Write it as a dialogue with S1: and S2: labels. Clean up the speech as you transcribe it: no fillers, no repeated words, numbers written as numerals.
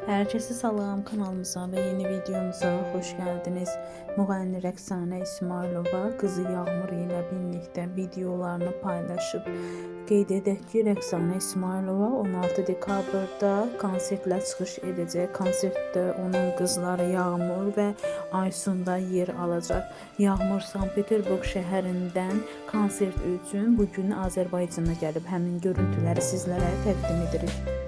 S1: Herkese salam, kanalımıza ve yeni videomuza hoş geldiniz. Müğənni Rəqsanə İsmailova kızı Yağmur ile birlikte videolarını paylaşıp qeyd edək ki, Rəqsanə İsmailova 16 dekabrda konsertlə çıxış edəcək. Konsertdə onun qızları Yağmur və Aysun da yer alacaq. Yağmur Sankt-Peterburg şəhərindən konsert üçün bugün Azərbaycana gəlib. Həmin görüntüləri sizlərə təqdim edirik.